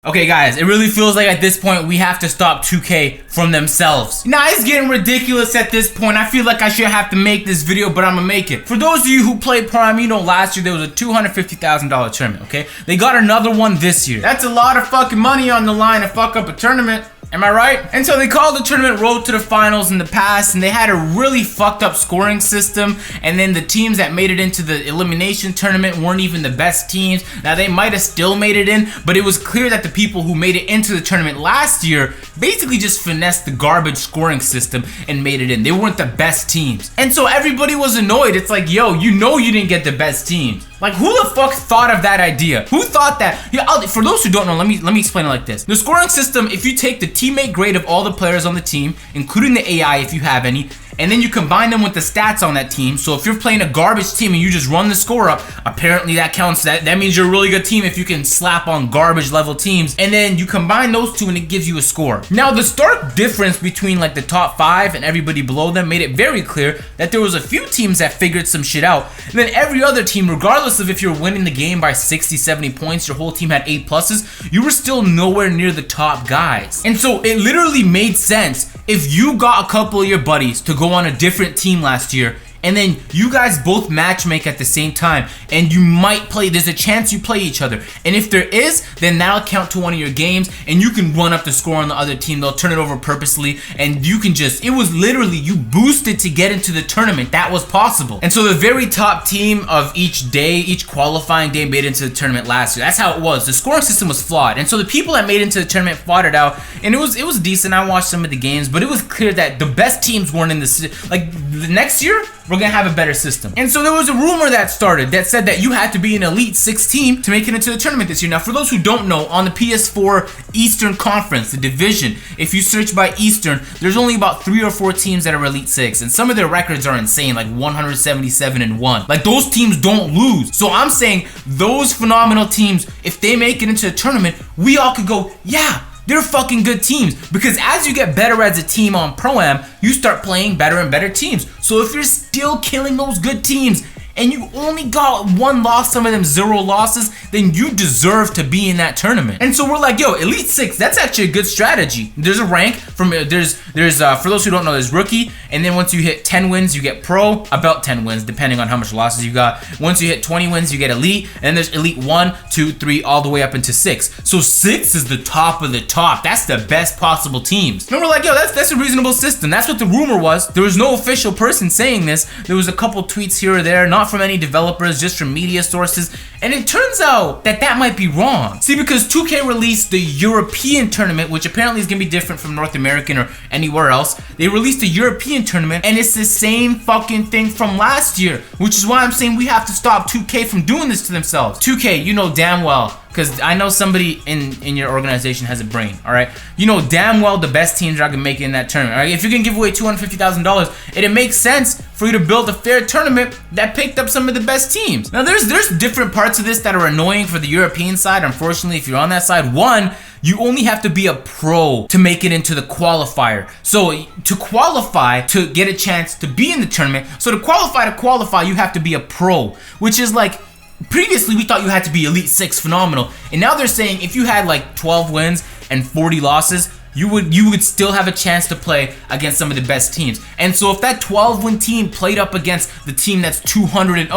Okay guys, it really feels like at this point we have to stop 2K from themselves. Now it's getting ridiculous at this point. I feel like I should have to make this video, but I'm gonna make it. For those of you who played Prime, you know last year there was a $250,000 tournament, okay? They got another one this year. That's a lot of fucking money on the line to fuck up a tournament. Am I right? And so they called the tournament Road to the Finals in the past, and they had a really fucked up scoring system, and then the teams that made it into the elimination tournament weren't even the best teams. Now they might have still made it in, but it was clear that the people who made it into the tournament last year basically just finessed the garbage scoring system and made it in. They weren't the best teams. And so everybody was annoyed. It's like, yo, you know you didn't get the best teams. Like, who the fuck thought of that idea? Who thought that? Yeah, for those who don't know, let me explain it like this. The scoring system, if you take the teammate grade of all the players on the team, including the AI if you have any, and then you combine them with the stats on that team. So if you're playing a garbage team and you just run the score up, apparently that counts. That means you're a really good team if you can slap on garbage level teams. And then you combine those two and it gives you a score. Now the stark difference between like the top 5 and everybody below them made it very clear that there was a few teams that figured some shit out. And then every other team, regardless of if you're winning the game by 60, 70 points, your whole team had 8 pluses, you were still nowhere near the top guys. And so it literally made sense if you got a couple of your buddies to go on a different team last year, and then you guys both matchmake at the same time, and you might play, there's a chance you play each other, and if there is, then that'll count to one of your games, and you can run up the score on the other team. They'll turn it over purposely, and you can just, it was literally, you boosted to get into the tournament. That was possible. And so the very top team of each day, each qualifying day, made it into the tournament last year. That's how it was. The scoring system was flawed, and so the people that made it into the tournament fought it out, and it was decent. I watched some of the games, but it was clear that the best teams weren't in the, like, the next year, we're gonna have a better system. And so there was a rumor that started that said that you had to be an Elite 6 team to make it into the tournament this year. Now, for those who don't know, on the PS4 Eastern Conference, the division, if you search by Eastern, there's only about 3 or 4 teams that are Elite 6, and some of their records are insane, like 177-1. Like, those teams don't lose. So I'm saying those phenomenal teams, if they make it into the tournament, we all could go, yeah, they're fucking good teams, because as you get better as a team on Pro-Am, you start playing better and better teams. So if you're still killing those good teams and you only got 1 loss, some of them 0 losses, then you deserve to be in that tournament. And so we're like, yo, Elite 6, that's actually a good strategy. There's a rank from, there's for those who don't know, there's Rookie, and then once you hit 10 wins, you get Pro, about 10 wins, depending on how much losses you got. Once you hit 20 wins, you get Elite, and then there's Elite 1, 2, 3, all the way up into 6. So 6 is the top of the top. That's the best possible teams. And we're like, yo, that's a reasonable system. That's what the rumor was. There was no official person saying this. There was a couple tweets here or there, not from any developers, just from media sources, and it turns out that that might be wrong. See, because 2K released the European tournament, which apparently is gonna be different from North American or anywhere else. They released a European tournament, and it's the same fucking thing from last year, which is why I'm saying we have to stop 2K from doing this to themselves. 2K, you know damn well, because I know somebody in your organization has a brain, all right? You know damn well the best teams are gonna make it in that tournament, all right? If you can give away $250,000, it makes sense for you to build a fair tournament that picked up some of the best teams. Now there's different parts of this that are annoying for the European side. Unfortunately, if you're on that side, one, you only have to be a pro to make it into the qualifier. So to qualify, to get a chance to be in the tournament, so to qualify, you have to be a pro, which is like, previously we thought you had to be Elite 6 phenomenal, and now they're saying if you had like 12 wins and 40 losses, you would still have a chance to play against some of the best teams. And so if that 12-win team played up against the team that's 200-0,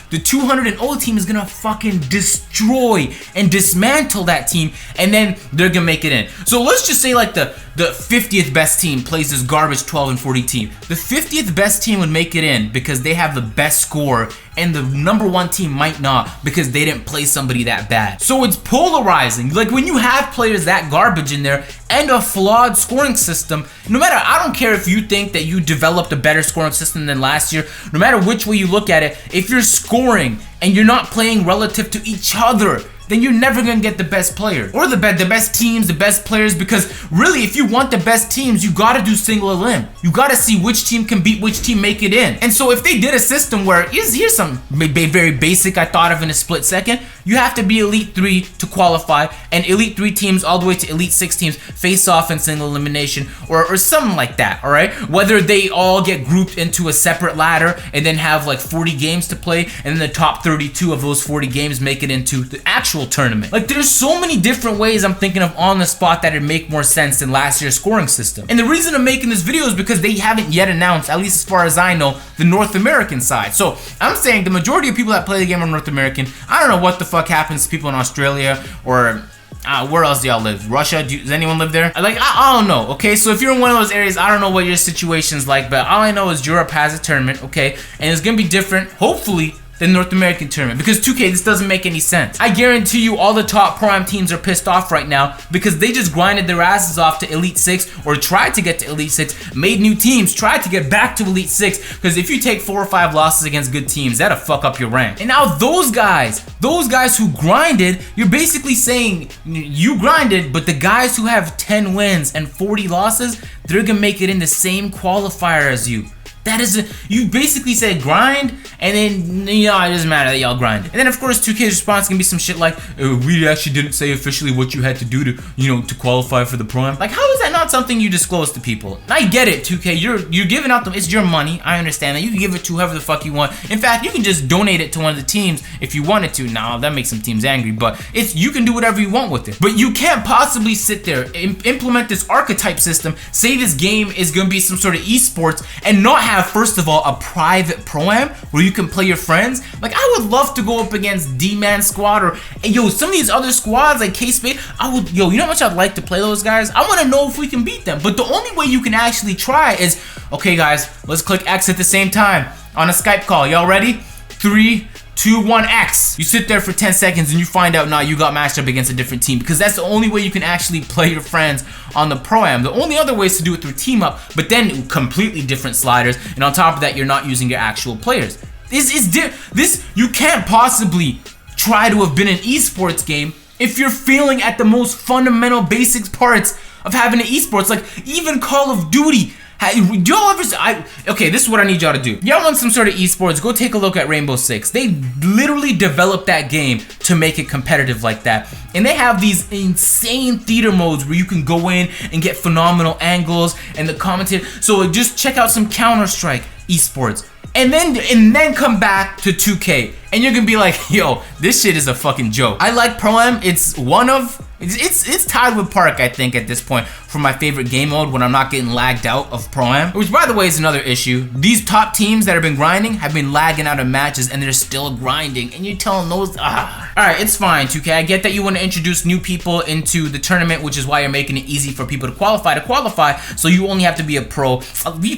the 200-0 team is gonna fucking destroy and dismantle that team, and then they're gonna make it in. So let's just say like the 50th best team plays this garbage 12 and 40 team. The 50th best team would make it in because they have the best score, and the #1 team might not because they didn't play somebody that bad. So it's polarizing. Like, when you have players that garbage in there and a flawed scoring system, no matter, I don't care if you think that you developed a better scoring system than last year, no matter which way you look at it, if you're scoring and you're not playing relative to each other, then you're never gonna get the best player or the best teams, the best players, because really, if you want the best teams, you gotta do single elim. You gotta see which team can beat which team, make it in. And so if they did a system where, here's some very basic I thought of in a split second, you have to be Elite 3 to qualify, and Elite 3 teams all the way to Elite 6 teams face off in single elimination, or something like that, all right? Whether they all get grouped into a separate ladder and then have like 40 games to play, and then the top 32 of those 40 games make it into the actual actual tournament. Like, there's so many different ways I'm thinking of on the spot that'd make more sense than last year's scoring system. And the reason I'm making this video is because they haven't yet announced, at least as far as I know, the North American side. So I'm saying the majority of people that play the game are North American. I don't know what the fuck happens to people in Australia or where else do y'all live? Russia? Does anyone live there? Like, I don't know, okay? So if you're in one of those areas, I don't know what your situation's like, but all I know is Europe has a tournament, okay? And it's gonna be different, hopefully, the North American tournament, because 2K, this doesn't make any sense. I guarantee you all the top Pro-Am teams are pissed off right now because they just grinded their asses off to Elite 6 or tried to get to Elite 6, made new teams, tried to get back to Elite 6, because if you take 4 or 5 losses against good teams, that'll fuck up your rank. And now those guys who grinded, you're basically saying you grinded, but the guys who have 10 wins and 40 losses, they're gonna make it in the same qualifier as you. That is, you basically said grind, and then, you know, it doesn't matter that y'all grind. And then, of course, 2K's response can be some shit like, we actually didn't say officially what you had to do to, you know, to qualify for the Pro-Am. Like, how is that not something you disclose to people? I get it, 2K, you're giving out it's your money, I understand that. You can give it to whoever the fuck you want. In fact, you can just donate it to one of the teams if you wanted to. Now, that makes some teams angry, but you can do whatever you want with it. But you can't possibly sit there, implement this archetype system, say this game is gonna be some sort of esports, and not have, first of all, a private Pro-Am where you can play your friends. Like, I would love to go up against D-Man Squad or, yo, some of these other squads like K-Spade. You know how much I'd like to play those guys? I want to know if we can beat them. But the only way you can actually try is, okay guys, let's click X at the same time on a Skype call. Y'all ready? 3, 2, 1, X. You sit there for 10 seconds and you find out, nah, you got matched up against a different team, because that's the only way you can actually play your friends on the Pro-Am. The only other way is to do it through team up, but then completely different sliders, and on top of that, you're not using your actual players. This you can't possibly try to have been an esports game if you're failing at the most fundamental basics parts of having an esports. Like, even Call of Duty. Do y'all ever? Okay, this is what I need y'all to do. Y'all want some sort of esports? Go take a look at Rainbow Six. They literally developed that game to make it competitive like that, and they have these insane theater modes where you can go in and get phenomenal angles and the commentator. So just check out some Counter-Strike esports, and then come back to 2K, and you're gonna be like, yo, this shit is a fucking joke. I like Pro-Am. It's tied with Park, I think, at this point for my favorite game mode when I'm not getting lagged out of Pro-Am. Which, by the way, is another issue. These top teams that have been grinding have been lagging out of matches, and they're still grinding, and you're telling those, Alright, it's fine, 2K. I get that you want to introduce new people into the tournament, which is why you're making it easy for people to qualify, so you only have to be a pro.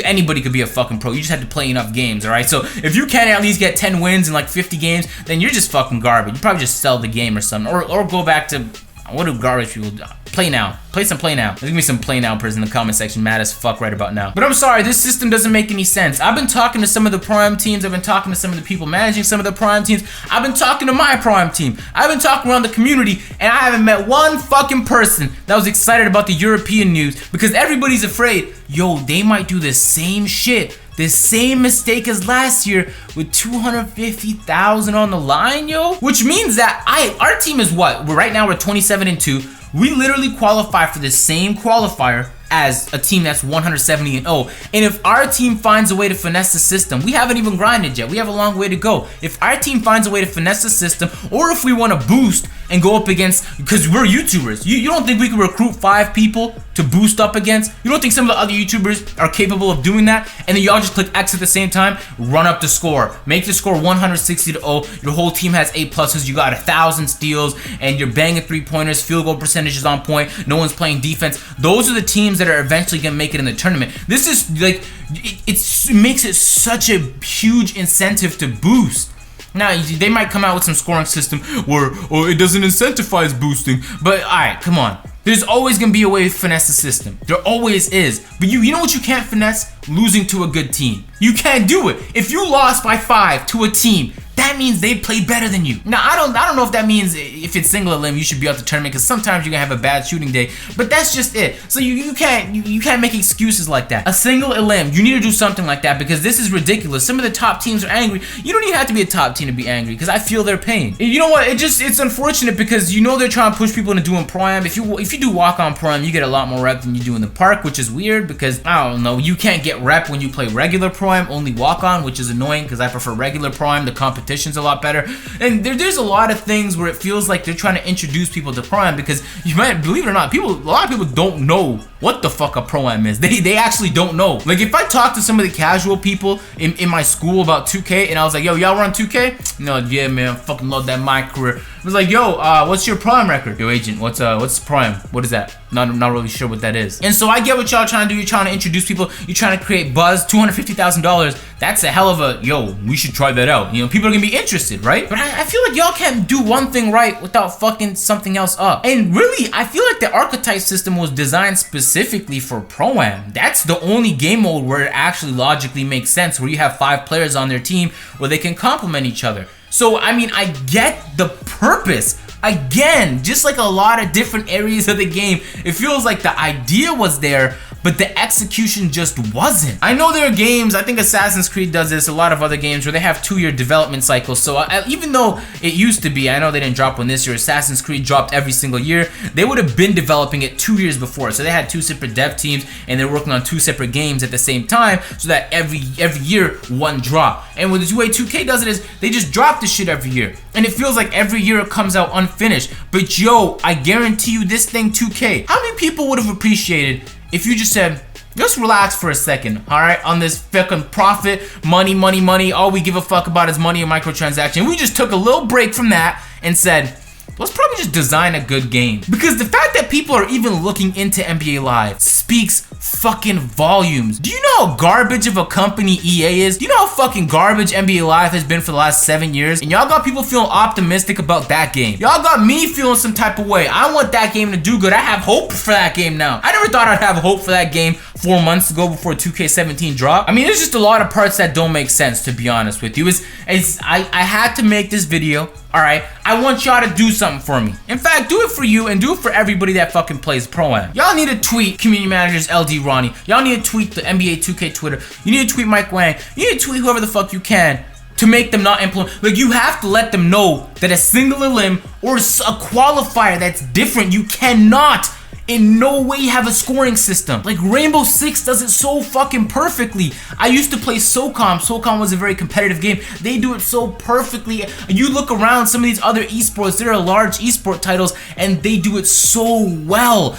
Anybody could be a fucking pro. You just have to play enough games, alright? So if you can't at least get 10 wins in like 50 games, then you're just fucking garbage. You probably just sell the game or something, or go back to, what do garbage people do? Play now. Play some Play Now. There's gonna be some Play Now person in the comment section mad as fuck right about now. But I'm sorry, this system doesn't make any sense. I've been talking to some of the Pro-Am teams. I've been talking to some of the people managing some of the Pro-Am teams. I've been talking to my Pro-Am team. I've been talking around the community, and I haven't met one fucking person that was excited about the European news, because everybody's afraid, yo, they might do the same shit, the same mistake as last year with 250,000 on the line, yo. Which means that our team is what? Right now we're 27-2. We literally qualify for the same qualifier as a team that's 170-0. And if our team finds a way to finesse the system, we haven't even grinded yet. We have a long way to go. If our team finds a way to finesse the system, or if we want to boost and go up against, because we're YouTubers, you don't think we can recruit 5 people to boost up against? You don't think some of the other YouTubers are capable of doing that? And then y'all just click X at the same time, run up the score, make the score 160-0. Your whole team has A+s. You got 1,000 steals, and you're banging 3-pointers. Field goal percentage is on point. No one's playing defense. Those are the teams that are eventually gonna make it in the tournament. This is like, it makes it such a huge incentive to boost. Now, they might come out with some scoring system where, oh, it doesn't incentivize boosting, but alright, come on. There's always gonna be a way to finesse the system. There always is. But you know what you can't finesse? Losing to a good team. You can't do it. If you lost by 5 to a team, that means they play better than you. Now, I don't know if that means if it's single elim, you should be out the tournament, because sometimes you're gonna have a bad shooting day, but that's just it. So you can't make excuses like that. A single elim, you need to do something like that, because this is ridiculous. Some of the top teams are angry. You don't even have to be a top team to be angry, because I feel their pain. And you know what? It's unfortunate, because you know they're trying to push people into doing Pro-Am. If you do walk on Pro-Am, you get a lot more rep than you do in the park, which is weird, because I don't know, you can't get rep when you play regular Pro-Am, only walk on, which is annoying, because I prefer regular Pro-Am, the competition conditions a lot better. And there's a lot of things where it feels like they're trying to introduce people to Pro-Am, because you might believe it or not, a lot of people don't know what the fuck a Pro-Am is. They actually don't know. Like, if I talk to some of the casual people in my school about 2K and I was like, yo, y'all run 2K? No, yeah, man, I fucking love that my career. I was like, yo, what's your Pro-Am record? Yo, agent, what's Pro-Am? What is that? Not really sure what that is. And so I get what y'all trying to do. You're trying to introduce people. You're trying to create buzz. $250,000. That's a hell of a, yo, we should try that out. You know, people are gonna be interested, right? But I feel like y'all can't do one thing right without fucking something else up. And really, I feel like the archetype system was designed specifically for Pro-Am. That's the only game mode where it actually logically makes sense, where you have 5 players on their team where they can complement each other. So, I mean, I get the purpose. Again, just like a lot of different areas of the game, it feels like the idea was there, but the execution just wasn't. I know there are games, I think Assassin's Creed does this, a lot of other games where they have 2-year development cycles. So even though it used to be, I know they didn't drop one this year, Assassin's Creed dropped every single year, they would have been developing it 2 years before. So they had 2 separate dev teams and they're working on 2 separate games at the same time, so that every year one drop. And with the way 2K does it is they just drop this shit every year. And it feels like every year it comes out unfinished. But yo, I guarantee you this thing 2K, how many people would have appreciated if you just said, just relax for a second, alright? On this fucking profit, money, all we give a fuck about is money and microtransaction. We just took a little break from that and said, let's probably just design a good game. Because the fact that people are even looking into NBA Live speaks fucking volumes. Do you know how garbage of a company EA is? Do you know how fucking garbage NBA Live has been for the last 7 years? And y'all got people feeling optimistic about that game. Y'all got me feeling some type of way. I want that game to do good. I have hope for that game now. I never thought I'd have hope for that game 4 months ago before 2K17 dropped. I mean, there's just a lot of parts that don't make sense, to be honest with you. I had to make this video. Alright, I want y'all to do something for me. In fact, do it for you and do it for everybody that fucking plays Pro-Am. Y'all need to tweet community managers LD Ronnie. Y'all need to tweet the NBA 2K Twitter. You need to tweet Mike Wang. You need to tweet whoever the fuck you can to make them not implement. Like, you have to let them know that a singular limb or a qualifier that's different, you cannot in no way have a scoring system. Like, Rainbow Six does it so fucking perfectly. I used to play SOCOM. SOCOM was a very competitive game. They do it so perfectly. You look around some of these other esports, there are large esport titles, and they do it so well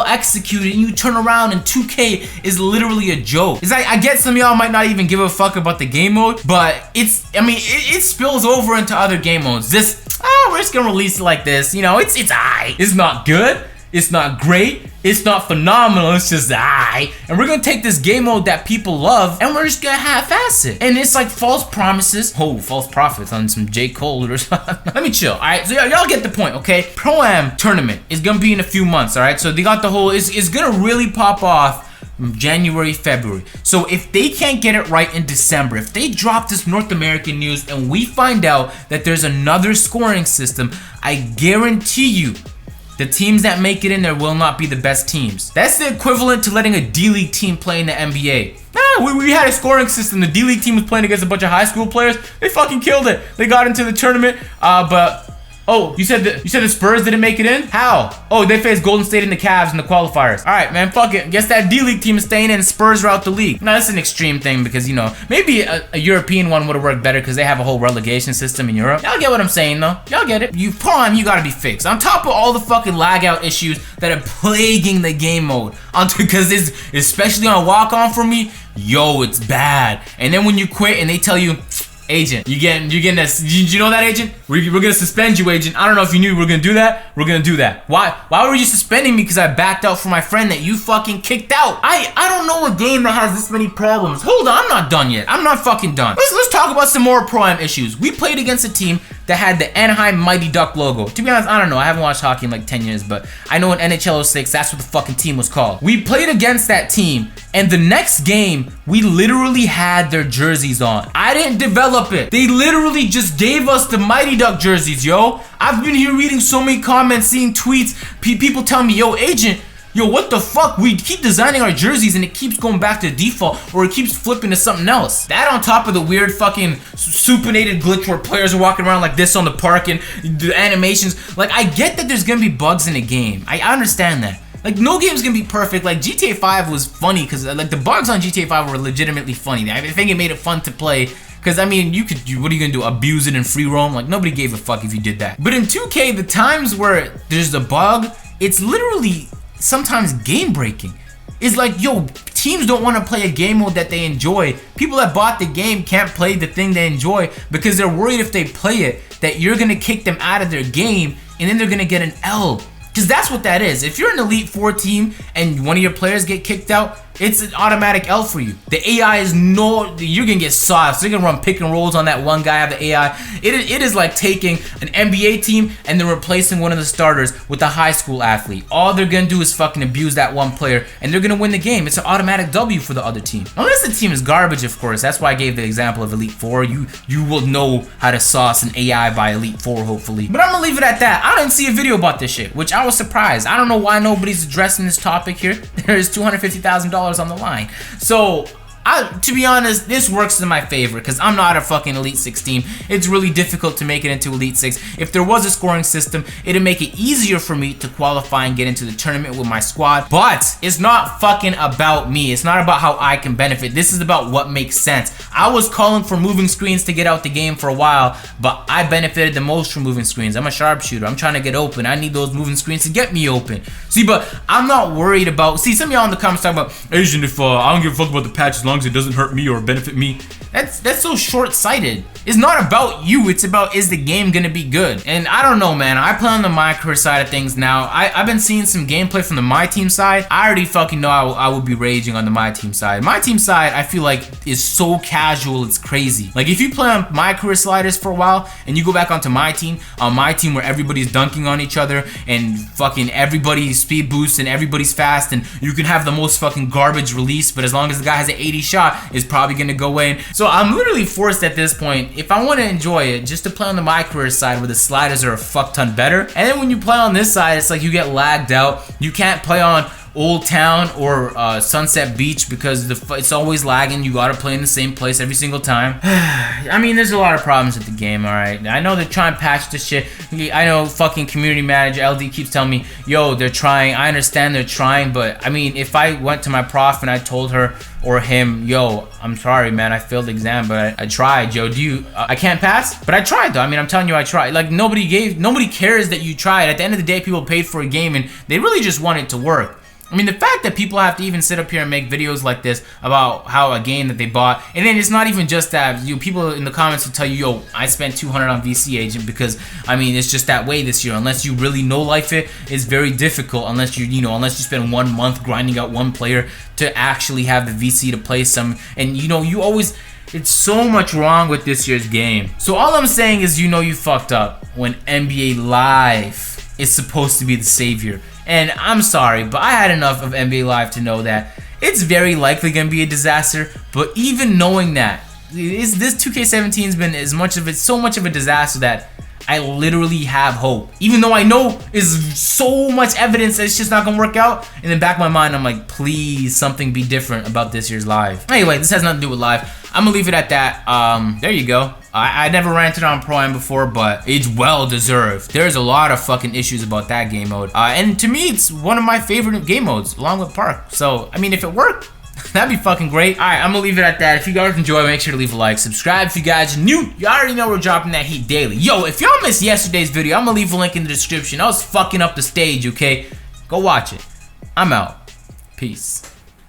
executed, and you turn around and 2K is literally a joke. It's like, I get some of y'all might not even give a fuck about the game mode, but it spills over into other game modes. We're just gonna release it like this. You know, it's aight. It's not good. It's not great, it's not phenomenal, it's just aight. And we're gonna take this game mode that people love and we're just gonna half-ass it. And it's like false promises. Oh, false prophets on some J. Cole or something. Let me chill, alright? So y'all get the point, okay? Pro-Am tournament is gonna be in a few months, alright? So they got the whole, it's gonna really pop off January, February. So if they can't get it right in December, if they drop this North American news and we find out that there's another scoring system, I guarantee you, the teams that make it in there will not be the best teams. That's the equivalent to letting a D-League team play in the NBA. We had a scoring system. The D-League team was playing against a bunch of high school players. They fucking killed it. They got into the tournament, but oh, you said the Spurs didn't make it in? How? Oh, they faced Golden State and the Cavs in the qualifiers. All right, man, fuck it. Guess that D-League team is staying in and Spurs are out the league. Now, that's an extreme thing because, you know, maybe a European one would have worked better because they have a whole relegation system in Europe. Y'all get what I'm saying, though. Y'all get it. Pro-Am, you gotta be fixed. On top of all the fucking lag out issues that are plaguing the game mode, because it's, especially on walk-on for me, yo, it's bad. And then when you quit and they tell you, agent, you getting this? Did you know that, agent? We're gonna suspend you, agent. I don't know if you knew we were gonna do that. We're gonna do that. Why were you suspending me? Because I backed out for my friend that you fucking kicked out. I don't know a game that has this many problems. Hold on, I'm not done yet. I'm not fucking done. Let's talk about some more Pro-Am issues. We played against a team that had the Anaheim Mighty Duck logo. To be honest, I don't know. I haven't watched hockey in like 10 years, but I know in NHL 06, that's what the fucking team was called. We played against that team, and the next game, we literally had their jerseys on. I didn't develop it. They literally just gave us the Mighty Duck jerseys, yo. I've been here reading so many comments, seeing tweets, people telling me, yo, agent, yo, what the fuck? We keep designing our jerseys and it keeps going back to default, or it keeps flipping to something else. That on top of the weird fucking supinated glitch where players are walking around like this on the park and the animations. Like, I get that there's gonna be bugs in the game. I understand that. Like, no game's gonna be perfect. Like, GTA 5 was funny because like the bugs on GTA 5 were legitimately funny. I think it made it fun to play Because I mean, what are you gonna do? Abuse it in free roam? Like nobody gave a fuck if you did that. But in 2K, the times where there's a bug, it's literally sometimes game breaking. It's like, yo, teams don't want to play a game mode that they enjoy. People that bought the game can't play the thing they enjoy because they're worried if they play it that you're gonna kick them out of their game and then they're gonna get an L. Because that's what that is. If you're an Elite 4 team and one of your players get kicked out, it's an automatic L for you. The AI is you're gonna get sauced. They're gonna run pick and rolls on that one guy of the AI. It is like taking an NBA team and then replacing one of the starters with a high school athlete. All they're gonna do is fucking abuse that one player and they're gonna win the game. It's an automatic W for the other team. Unless the team is garbage, of course. That's why I gave the example of Elite 4. You will know how to sauce an AI by Elite 4, hopefully. But I'm gonna leave it at that. I didn't see a video about this shit, which I was surprised. I don't know why nobody's addressing this topic here. There's $250,000 on the line. So to be honest, this works in my favor because I'm not a fucking Elite 6 team. It's really difficult to make it into Elite 6. If there was a scoring system, it'd make it easier for me to qualify and get into the tournament with my squad. But it's not fucking about me. It's not about how I can benefit. This is about what makes sense. I was calling for moving screens to get out the game for a while, but I benefited the most from moving screens. I'm a sharpshooter. I'm trying to get open. I need those moving screens to get me open. See, but I'm not worried about... See, some of y'all in the comments talk about, Asian, if I don't give a fuck about the patch as long as it doesn't hurt me or benefit me. That's so short-sighted. It's not about you, it's about, is the game gonna be good? And I don't know, man. I play on the my career side of things now. I've been seeing some gameplay from the my team side. I already fucking know I would be raging on the my team side. My team side, I feel like, is so casual, it's crazy. Like, if you play on my career sliders for a while, and you go back onto my team where everybody's dunking on each other, and fucking everybody's speed boosts, and everybody's fast, and you can have the most fucking garbage release, but as long as the guy has an 80 shot, it's probably gonna go in. So I'm literally forced at this point, if I want to enjoy it, just to play on the my career side where the sliders are a fuck ton better. And then when you play on this side, it's like you get lagged out. You can't play on Old Town or Sunset Beach because it's always lagging. You gotta play in the same place every single time. I mean, there's a lot of problems with the game, alright? I know they're trying to patch this shit. I know fucking community manager LD keeps telling me, yo, they're trying. I understand they're trying, but I mean, if I went to my prof and I told her or him, yo, I'm sorry, man, I failed the exam, but I tried, yo, I can't pass? But I tried, though. I mean, I'm telling you, I tried. Like, nobody cares that you tried. At the end of the day, people paid for a game, and they really just want it to work. I mean, the fact that people have to even sit up here and make videos like this about how a game that they bought, and then it's not even just that. People in the comments will tell you, yo, I spent $200 on VC Agent because, I mean, it's just that way this year. Unless you really know life it, it's very difficult unless unless you spend 1 month grinding out one player to actually have the VC to play some. And, it's so much wrong with this year's game. So all I'm saying is, you fucked up when NBA Live is supposed to be the savior. And I'm sorry, but I had enough of NBA Live to know that it's very likely going to be a disaster. But even knowing that, this 2K17's been so much of a disaster that I literally have hope. Even though I know there's so much evidence that it's just not going to work out. In the back of my mind, I'm like, please, something be different about this year's Live. Anyway, this has nothing to do with Live. I'm going to leave it at that. There you go. I never ranted on Pro-Am before, but it's well deserved. There's a lot of fucking issues about that game mode. And to me, it's one of my favorite game modes, along with Park. So, I mean, if it worked, that'd be fucking great. Alright, I'm gonna leave it at that. If you guys enjoy, make sure to leave a like. Subscribe if you guys are new. You already know we're dropping that heat daily. Yo, if y'all missed yesterday's video, I'm gonna leave a link in the description. I was fucking up the stage, okay? Go watch it. I'm out. Peace.